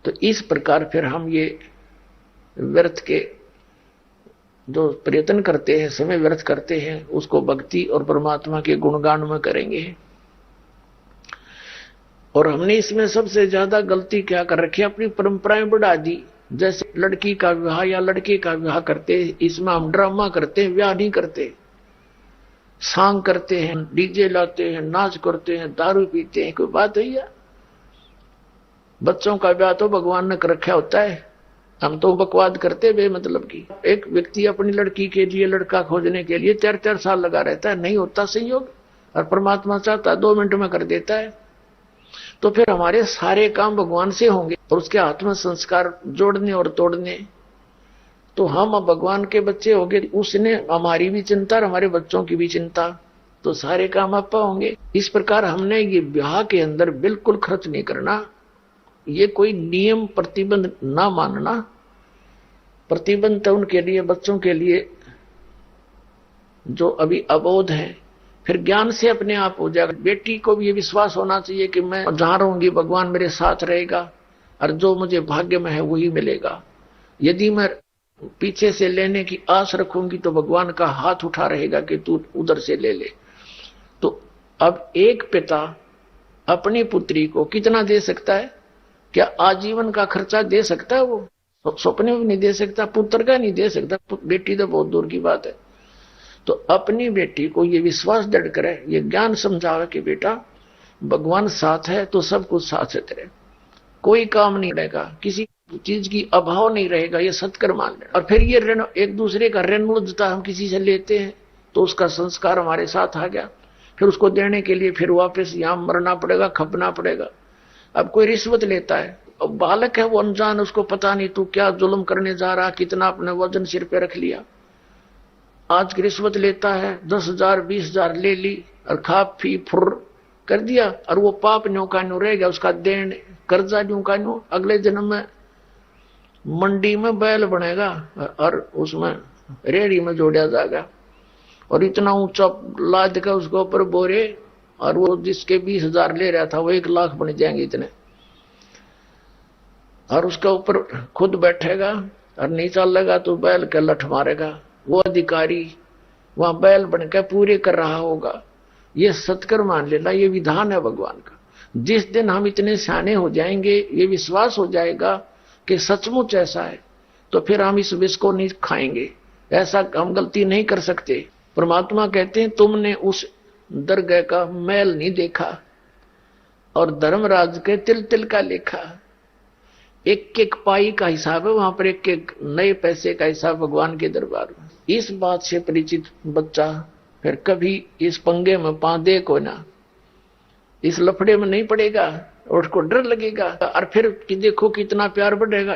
तो इस प्रकार फिर हम ये व्यर्थ के जो प्रयत्न करते हैं, समय व्यर्थ करते हैं, उसको भक्ति और परमात्मा के गुणगान में करेंगे। और हमने इसमें सबसे ज्यादा गलती क्या कर रखी, अपनी परंपराएं बढ़ा दी। जैसे लड़की का विवाह या लड़के का विवाह करते, इसमें हम ड्रामा करते हैं, विवाह नहीं करते। सांग करते हैं, डीजे लाते हैं, नाच करते हैं, दारू पीते हैं, कोई बात है या? बच्चों का ब्याह तो भगवान ने कर रखा होता है, हम तो बकवाद करते बेमतलब की। एक व्यक्ति अपनी लड़की के लिए लड़का खोजने के लिए 4-4 साल लगा रहता है, नहीं होता संयोग, और परमात्मा चाहता 2 मिनट में कर देता है। तो फिर हमारे सारे काम भगवान से होंगे और उसके हाथ में संस्कार जोड़ने और तोड़ने। तो हम अब भगवान के बच्चे हो गए, उसने हमारी भी चिंता और हमारे बच्चों की भी चिंता, तो सारे काम आप होंगे। इस प्रकार हमने ये ब्याह के अंदर बिल्कुल खर्च नहीं करना, ये कोई नियम प्रतिबंध ना मानना। प्रतिबंध तो उनके लिए, बच्चों के लिए जो अभी अबोध है, फिर ज्ञान से अपने आप हो जाएगा। बेटी को भी ये विश्वास होना चाहिए कि मैं जहां रहूंगी भगवान मेरे साथ रहेगा और जो मुझे भाग्य में है वही मिलेगा। यदि मैं पीछे से लेने की आस रखूंगी तो भगवान का हाथ उठा रहेगा कि तू उधर से ले ले। तो अब एक पिता अपनी पुत्री को कितना दे सकता है? क्या आजीवन का खर्चा दे सकता है? वो सपने में नहीं दे सकता, पुत्र का नहीं दे सकता, बेटी तो बहुत दूर की बात है। तो अपनी बेटी को ये विश्वास दृढ़ करे, ये ज्ञान समझावे कि बेटा भगवान साथ है तो सब कुछ साथ है तेरे, कोई काम नहीं रहेगा, किसी चीज की अभाव नहीं रहेगा, ये सत्कर मान ले। और फिर ये ऋण, एक दूसरे का ऋण मुद्दा हम किसी से लेते हैं तो उसका संस्कार हमारे साथ आ गया, फिर उसको देने के लिए फिर वापस यहां मरना पड़ेगा, खपना पड़ेगा। अब कोई रिश्वत लेता है, अब बालक है वो अनजान, उसको पता नहीं तू क्या जुल्म करने जा रहा, कितना अपने वजन सिर पे रख लिया। आज की रिश्वत लेता है, 10,000 20,000 ले ली और खा पी फुर कर दिया, और वो पाप न्यू का न्यू रह गया, उसका देन कर्जा न्यू का न्यू। अगले जन्म में मंडी में बैल बनेगा और उसमें रेहड़ी में जोड़ा जाएगा, और इतना ऊंचा लाद का उसके ऊपर बोरे, और वो जिसके 20,000 ले रहा था वो 1 लाख बन जाएंगे इतने, और उसके ऊपर खुद बैठेगा और नीचा लगा तो बैल के लठ मारेगा। वो अधिकारी वहां बैल बनकर पूरे कर रहा होगा। ये सत्कर मान लेना, ये विधान है भगवान का। जिस दिन हम इतने सियाने हो जाएंगे, ये विश्वास हो जाएगा कि सचमुच ऐसा है, तो फिर हम इस विष को नहीं खाएंगे। ऐसा हम गलती नहीं कर सकते। परमात्मा कहते हैं तुमने उस दरगाह का मैल नहीं देखा और धर्मराज के तिल तिल का लेखा। एक एक पाई का हिसाब है वहां पर, एक एक नए पैसे का हिसाब भगवान के दरबार में। इस बात से परिचित बच्चा फिर कभी इस पंगे में पांदे को ना, इस लफड़े में नहीं पड़ेगा और उसको डर लगेगा, और फिर कि देखो कितना प्यार बढ़ेगा।